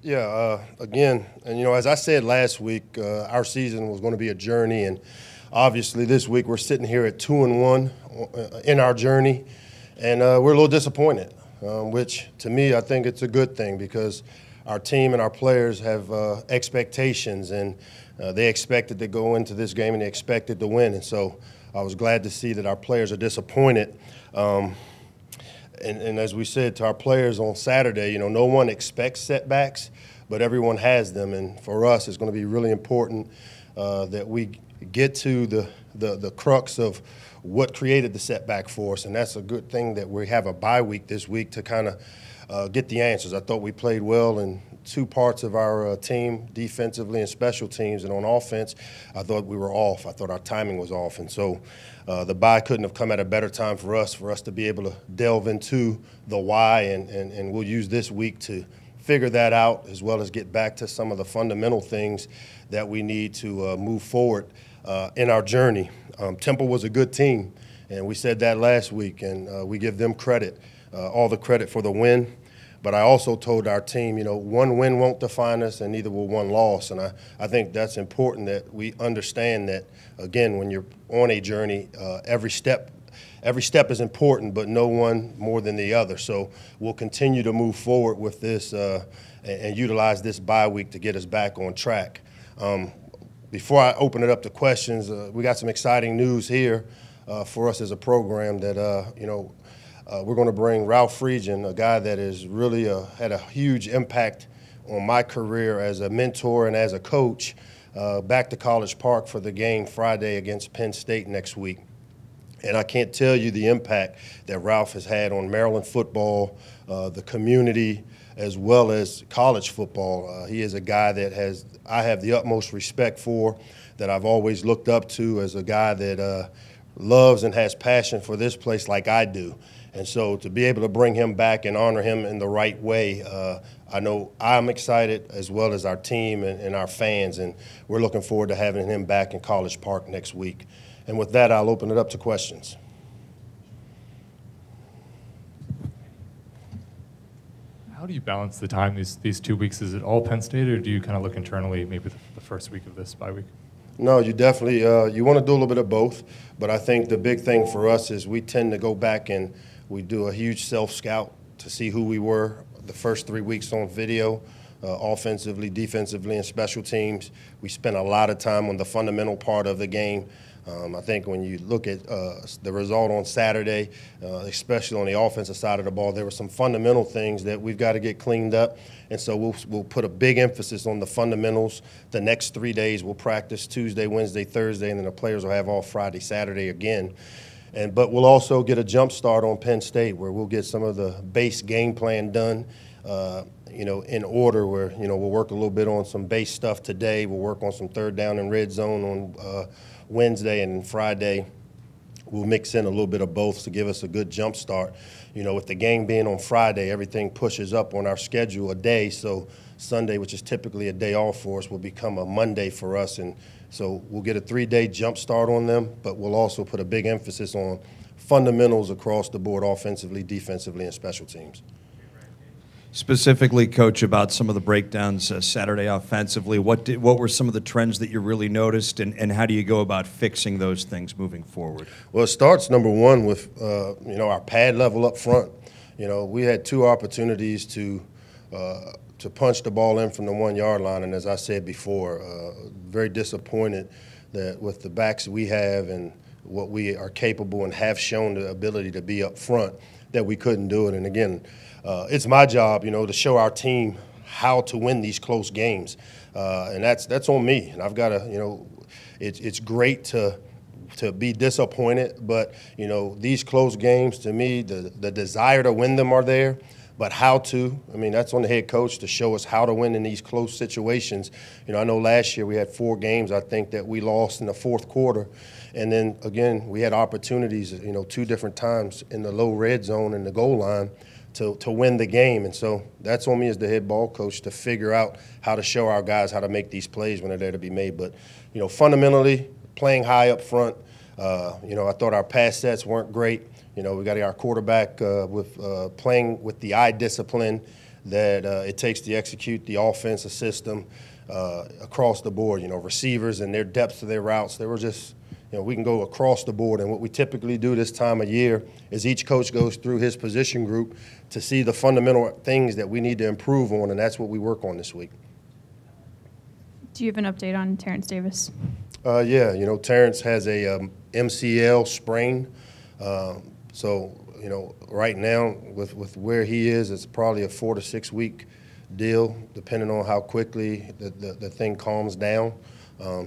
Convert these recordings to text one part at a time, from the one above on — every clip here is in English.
Again, and as I said last week, our season was going to be a journey, and obviously this week we're sitting here at 2-1 in our journey, and we're a little disappointed, which to me I think it's a good thing because our team and our players have expectations, and they expected to go into this game and they expected to win, and so I was glad to see that our players are disappointed. And as we said to our players on Saturday, no one expects setbacks, but everyone has them. And for us, it's going to be really important that we get to the crux of what created the setback for us. And that's a good thing that we have a bye week this week to kind of get the answers. I thought we played well in two parts of our team, defensively and special teams. And on offense, I thought we were off. I thought our timing was off. And so the bye couldn't have come at a better time for us to be able to delve into the why. And we'll use this week to figure that out as well as get back to some of the fundamental things that we need to move forward in our journey. Temple was a good team, and we said that last week, and we give them credit, all the credit for the win. But I also told our team, one win won't define us, and neither will one loss. And I think that's important that we understand that, again, when you're on a journey, every step is important, but no one more than the other. So we'll continue to move forward with this and utilize this bye week to get us back on track. Before I open it up to questions, we got some exciting news here for us as a program that, we're going to bring Ralph Friedgen, a guy that has really had a huge impact on my career as a mentor and as a coach, back to College Park for the game Friday against Penn State next week. And I can't tell you the impact that Ralph has had on Maryland football, the community, as well as college football. He is a guy that I have the utmost respect for, that I've always looked up to as a guy that loves and has passion for this place like I do. And so to be able to bring him back and honor him in the right way, I know I'm excited as well as our team and our fans, and we're looking forward to having him back in College Park next week. And with that, I'll open it up to questions. How do you balance the time these 2 weeks? Is it all Penn State, or do you kind of look internally maybe the first week of this bye week? No, you definitely you want to do a little bit of both, but I think the big thing for us is we tend to go back and we do a huge self-scout to see who we were the first 3 weeks on video, offensively, defensively, and special teams. We spent a lot of time on the fundamental part of the game. I think when you look at the result on Saturday, especially on the offensive side of the ball, there were some fundamental things that we've got to get cleaned up. And so we'll put a big emphasis on the fundamentals. The next 3 days we'll practice Tuesday, Wednesday, Thursday, and then the players will have off Friday, Saturday again. But we'll also get a jump start on Penn State where we'll get some of the base game plan done, in order where, we'll work a little bit on some base stuff today. We'll work on some third down and red zone on Wednesday, and then Friday we'll mix in a little bit of both to give us a good jump start. With the game being on Friday, everything pushes up on our schedule a day. So Sunday, which is typically a day off for us, will become a Monday for us. And so we'll get a 3-day jump start on them, but we'll also put a big emphasis on fundamentals across the board, offensively, defensively, and special teams. Specifically, Coach, about some of the breakdowns Saturday offensively, what were some of the trends that you really noticed, and how do you go about fixing those things moving forward? Well, it starts, number one, with, our pad level up front. We had 2 opportunities to punch the ball in from the 1-yard line, and as I said before, very disappointed that with the backs we have and what we are capable and have shown the ability to be up front, that we couldn't do it. And again, it's my job, to show our team how to win these close games, and that's on me. And I've got to, it's great to be disappointed, but these close games, to me, the desire to win them are there. But how to, that's on the head coach to show us how to win in these close situations. I know last year we had 4 games, I think, that we lost in the fourth quarter. And then, again, we had opportunities, 2 different times in the low red zone and the goal line to win the game. And so that's on me as the head ball coach to figure out how to show our guys how to make these plays when they're there to be made. But, fundamentally, playing high up front, I thought our pass sets weren't great. We got our quarterback with playing with the eye discipline that it takes to execute the offensive system across the board. You know, receivers and their depth of their routes, they were just, you know, we can go across the board. And what we typically do this time of year is each coach goes through his position group to see the fundamental things that we need to improve on, and that's what we work on this week. Do you have an update on Terrence Davis? Yeah, you know, Terrence has a MCL sprain. So, you know, right now with where he is, it's probably a 4 to 6 week deal, depending on how quickly the thing calms down.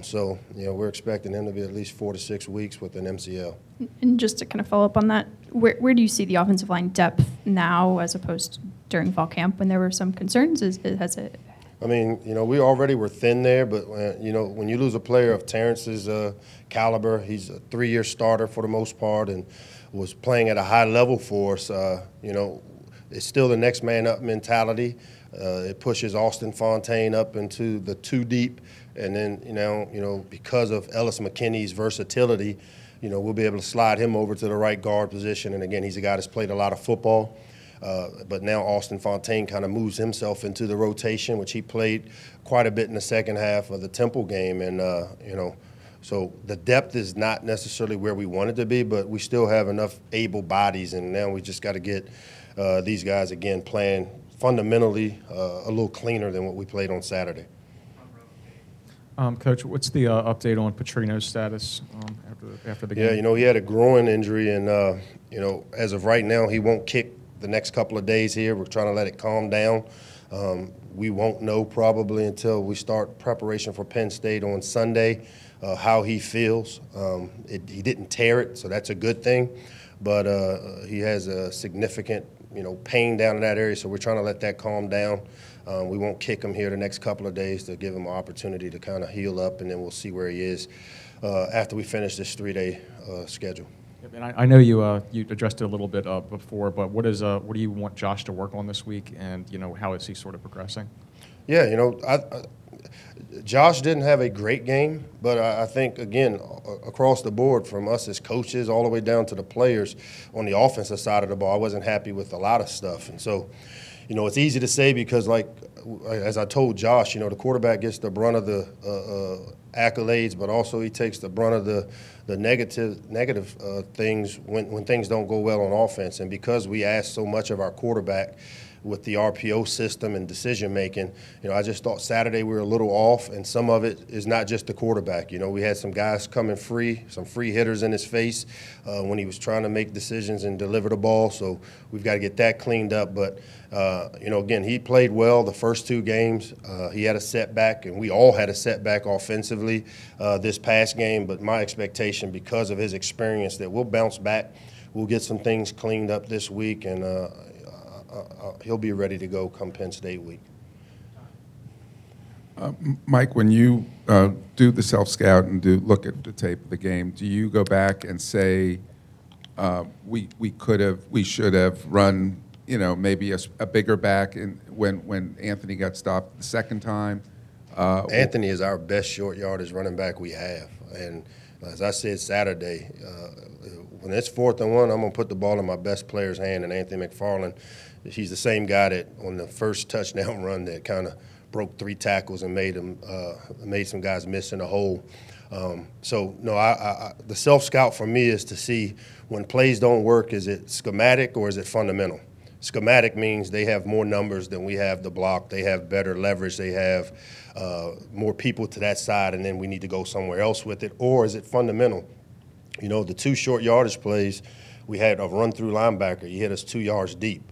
So, you know, we're expecting him to be at least 4 to 6 weeks with an MCL. And just to kind of follow up on that, where do you see the offensive line depth now as opposed to during fall camp when there were some concerns? I mean, you know, we already were thin there, but, you know, when you lose a player of Terrence's caliber, he's a 3-year starter for the most part and was playing at a high level for us, you know, it's still the next man up mentality. It pushes Austin Fontaine up into the 2 deep, and then, you know, because of Ellis McKinney's versatility, you know, we'll be able to slide him over to the right guard position. And again, he's a guy that's played a lot of football. But now Austin Fontaine kind of moves himself into the rotation, which he played quite a bit in the second half of the Temple game. And, you know, so the depth is not necessarily where we want it to be, but we still have enough able bodies. And now we just got to get these guys, again, playing fundamentally a little cleaner than what we played on Saturday. Coach, what's the update on Petrino's status after the game? Yeah, you know, he had a groin injury, and, you know, as of right now, he won't kick the next couple of days here. We're trying to let it calm down. We won't know probably until we start preparation for Penn State on Sunday how he feels. He didn't tear it, so that's a good thing. But he has a significant, you know, pain down in that area, so we're trying to let that calm down. We won't kick him here the next couple of days to give him an opportunity to kind of heal up, and then we'll see where he is after we finish this 3-day schedule. And I know you addressed it a little bit before, but what do you want Josh to work on this week, and, you know, how is he sort of progressing? Yeah, you know, Josh didn't have a great game, but I think, again, across the board from us as coaches all the way down to the players on the offensive side of the ball, I wasn't happy with a lot of stuff. And so, you know, it's easy to say because, like, as I told Josh, you know, the quarterback gets the brunt of the accolades, but also he takes the brunt of the negative things when things don't go well on offense. And because we ask so much of our quarterback with the RPO system and decision making, you know, I just thought Saturday we were a little off, and some of it is not just the quarterback. You know, we had some guys coming free, some free hitters in his face when he was trying to make decisions and deliver the ball. So we've got to get that cleaned up. But you know, again, he played well the first 2 games. He had a setback, and we all had a setback offensively this past game. But my expectation, because of his experience, that we'll bounce back. We'll get some things cleaned up this week, and he'll be ready to go come Penn State week. Mike, when you do the self-scout and look at the tape of the game, do you go back and say we should have run, you know, maybe a bigger back when Anthony got stopped the second time? Anthony is our best short yardage running back we have, and as I said Saturday, when it's 4th and 1, I'm gonna put the ball in my best player's hand, and Anthony McFarland. He's the same guy that on the first touchdown run that kind of broke 3 tackles and made some guys miss in a hole. So no, the self-scout for me is to see when plays don't work, is it schematic or is it fundamental? Schematic means they have more numbers than we have to block. They have better leverage. They have more people to that side, and then we need to go somewhere else with it. Or is it fundamental? You know, the 2 short yardage plays, we had a run-through linebacker. He hit us 2 yards deep.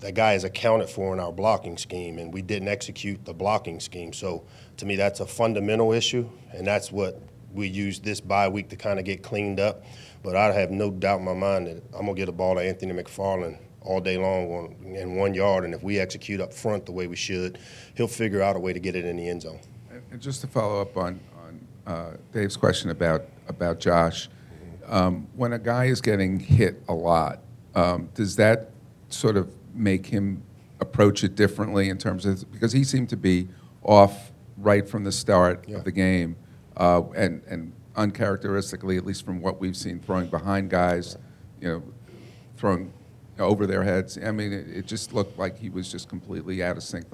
That guy is accounted for in our blocking scheme, and we didn't execute the blocking scheme. So to me, that's a fundamental issue, and that's what we use this bye week to kind of get cleaned up. But I have no doubt in my mind that I'm going to get a ball to Anthony McFarland all day long in 1 yard, and if we execute up front the way we should, he'll figure out a way to get it in the end zone. And just to follow up on Dave's question about Josh, when a guy is getting hit a lot, does that sort of make him approach it differently in terms of, because he seemed to be off right from the start of the game, and uncharacteristically, at least from what we've seen, throwing behind guys, you know, throwing over their heads. I mean, it just looked like he was just completely out of sync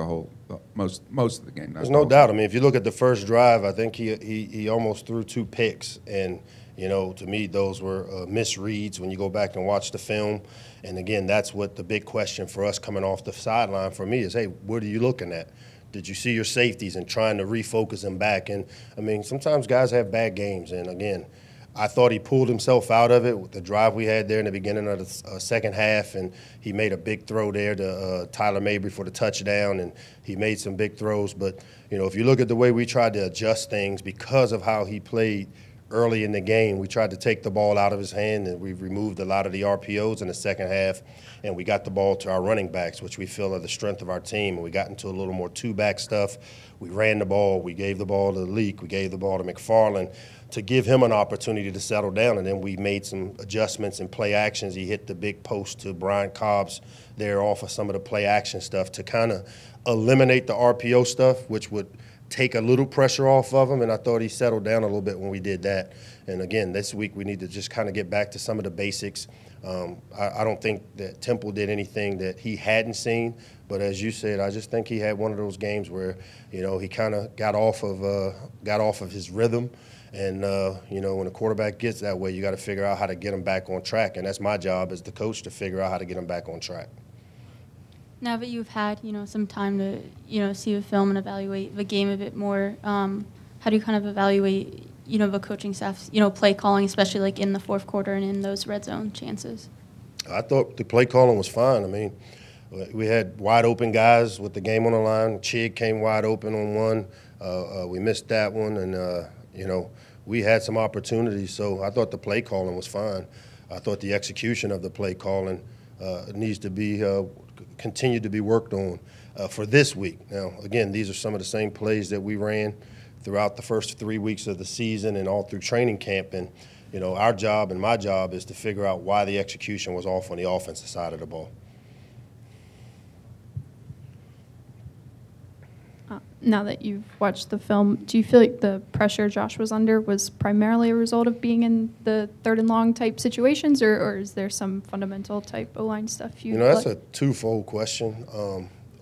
most of the game. There's no doubt. I mean, if you look at the first drive, I think he almost threw 2 picks, and to me, those were misreads when you go back and watch the film. And again, that's what the big question for us coming off the sideline for me is, hey, what are you looking at? Did you see your safeties and trying to refocus them back? And I mean, sometimes guys have bad games, and again, I thought he pulled himself out of it with the drive we had there in the beginning of the second half, and he made a big throw there to Tyler Mabry for the touchdown, and he made some big throws. But, if you look at the way we tried to adjust things because of how he played early in the game, we tried to take the ball out of his hand, and we removed a lot of the RPOs in the second half, and we got the ball to our running backs, which we feel are the strength of our team, and we got into a little more two-back stuff. We ran the ball. We gave the ball to Leak. We gave the ball to McFarland to give him an opportunity to settle down, and then we made some adjustments and play actions. He hit the big post to Brian Cobbs there off of some of the play action stuff to kind of eliminate the RPO stuff, which would take a little pressure off of him, and I thought he settled down a little bit when we did that. And again, this week we need to just kind of get back to some of the basics. I don't think that Temple did anything that he hadn't seen, but as you said, I just think he had one of those games where he kind of got off of his rhythm. And, when a quarterback gets that way, you got to figure out how to get him back on track. And that's my job as the coach, to figure out how to get him back on track. Now that you've had, some time to, see the film and evaluate the game a bit more, how do you kind of evaluate, the coaching staff's, play calling, especially like in the fourth quarter and in those red zone chances? I thought the play calling was fine. I mean, we had wide open guys with the game on the line. Chig came wide open on one. We missed that one, and, we had some opportunities, so I thought the play calling was fine. I thought the execution of the play calling needs to be continued to be worked on for this week. Now, again, these are some of the same plays that we ran throughout the first 3 weeks of the season and all through training camp. And, our job and my job is to figure out why the execution was off on the offensive side of the ball. Now that you've watched the film, do you feel like the pressure Josh was under was primarily a result of being in the third and long type situations, or is there some fundamental type O-line stuff you that's a twofold question.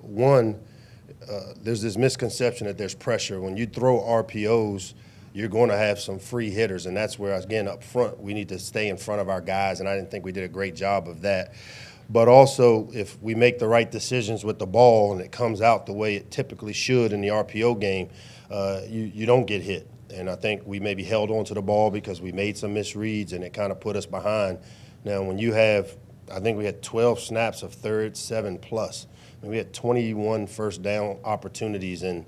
One, there's this misconception that there's pressure. When you throw RPOs, you're going to have some free hitters, and that's where, again, up front, we need to stay in front of our guys, and I didn't think we did a great job of that. But also, if we make the right decisions with the ball and it comes out the way it typically should in the RPO game, you don't get hit. And I think we maybe held on to the ball because we made some misreads and it kind of put us behind. Now, when you have, I think we had 12 snaps of third, 7+. I mean, we had 21 first down opportunities and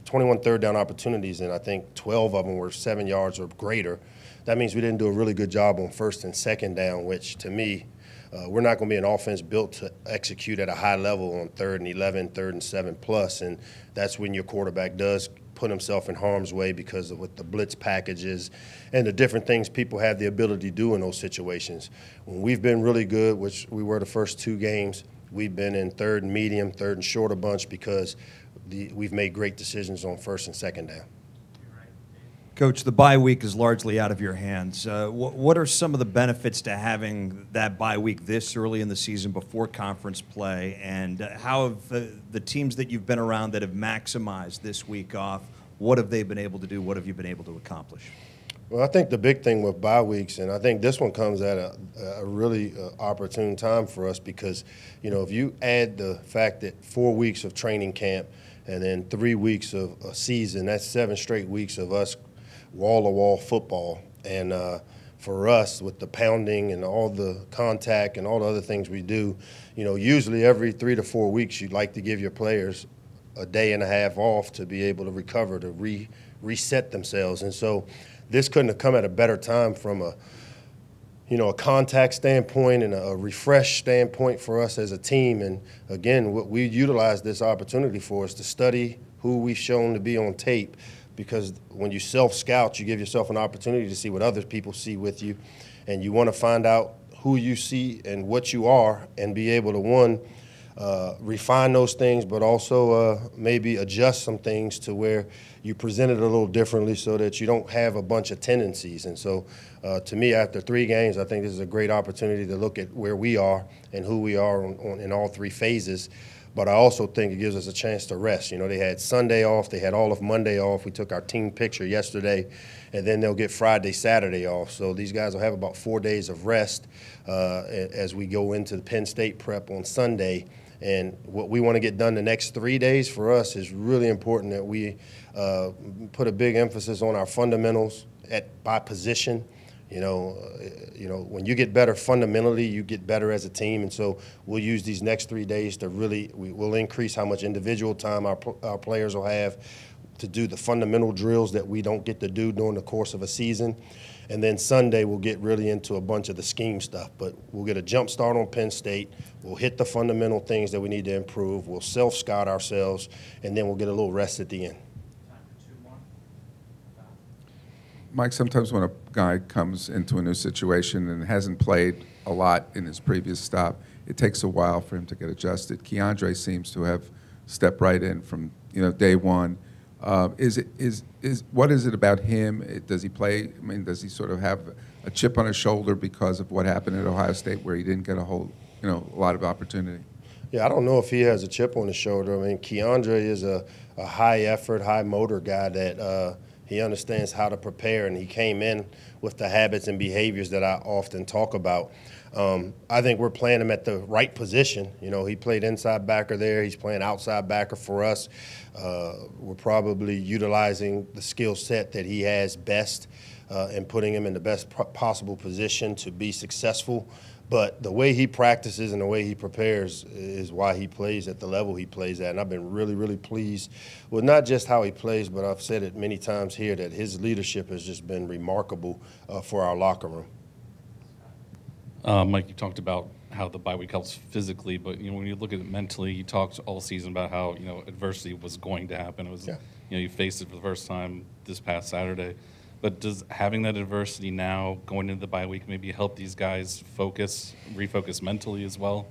21 third down opportunities, and I think 12 of them were 7 yards or greater. That means we didn't do a really good job on first and second down, which to me, we're not going to be an offense built to execute at a high level on 3rd and 11, 3rd and 7+, and that's when your quarterback does put himself in harm's way because of what the blitz packages and the different things people have the ability to do in those situations. When we've been really good, which we were the first 2 games, we've been in 3rd and medium, 3rd and short a bunch because we've made great decisions on first and second down. Coach, the bye week is largely out of your hands. What are some of the benefits to having that bye week this early in the season before conference play, and how have the teams that you've been around that have maximized this week off, what have they been able to do? What have you been able to accomplish? Well, I think the big thing with bye weeks, and I think this one comes at a really opportune time for us because, if you add the fact that 4 weeks of training camp and then 3 weeks of a season, that's 7 straight weeks of us wall-to-wall football. And for us, with the pounding and all the contact and all the other things we do, usually every 3 to 4 weeks you'd like to give your players a day and a half off to be able to recover, to reset themselves. And so this couldn't have come at a better time from a contact standpoint and a refresh standpoint for us as a team. And again, what we utilize this opportunity for is to study who we've shown to be on tape, because when you self-scout, you give yourself an opportunity to see what other people see with you, and you want to find out who you see and what you are and be able to, one, refine those things, but also maybe adjust some things to where you present it a little differently so that you don't have a bunch of tendencies. And so to me, after 3 games, I think this is a great opportunity to look at where we are and who we are in all 3 phases. But I also think it gives us a chance to rest. You know, they had Sunday off. They had all of Monday off. We took our team picture yesterday, and then they'll get Friday, Saturday off. So these guys will have about 4 days of rest as we go into the Penn State prep on Sunday. And what we want to get done the next 3 days for us is really important that we put a big emphasis on our fundamentals by position. You know, when you get better fundamentally, you get better as a team, and so we'll use these next 3 days to we'll increase how much individual time our players will have to do the fundamental drills that we don't get to do during the course of a season. And then Sunday we'll get really into a bunch of the scheme stuff, but we'll get a jump start on Penn State. We'll hit the fundamental things that we need to improve. We'll self-scout ourselves, and then we'll get a little rest at the end. Mike, sometimes when a guy comes into a new situation and hasn't played a lot in his previous stop, it takes a while for him to get adjusted. Keiondre seems to have stepped right in from day one. What is it about him? Does he play? I mean, does he sort of have a chip on his shoulder because of what happened at Ohio State, where he didn't get a lot of opportunity? Yeah, I don't know if he has a chip on his shoulder. I mean, Keiondre is a high effort, high motor guy that. He understands how to prepare, and he came in with the habits and behaviors that I often talk about. I think we're playing him at the right position. You know, he played inside backer there. He's playing outside backer for us. We're probably utilizing the skill set that he has best and putting him in the best possible position to be successful. But the way he practices and the way he prepares is why he plays at the level he plays at. And I've been really, really pleased with not just how he plays, but I've said it many times here that his leadership has just been remarkable for our locker room. Mike, you talked about how the bye week helps physically, but when you look at it mentally, you talked all season about how adversity was going to happen. It was you faced it for the first time this past Saturday. But does having that adversity now, going into the bye week, maybe help these guys refocus mentally as well?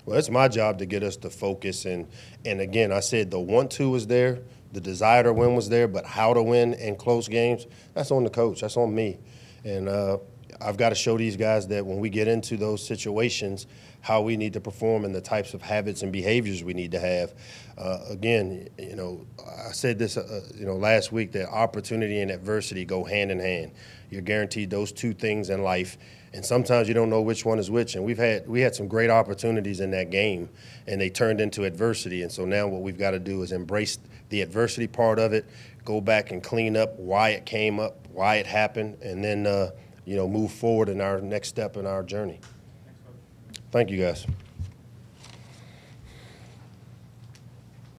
Well, it's my job to get us to focus. And again, I said the want-to was there, the desire to win was there, but how to win in close games, that's on the coach. That's on me. And I've got to show these guys that when we get into those situations, how we need to perform and the types of habits and behaviors we need to have. Again, I said this, last week, that opportunity and adversity go hand in hand. You're guaranteed those 2 things in life, and sometimes you don't know which one is which. And we had some great opportunities in that game, and they turned into adversity. And so now what we've got to do is embrace the adversity part of it, go back and clean up why it came up, why it happened, and then move forward in our next step in our journey. Thank you, guys.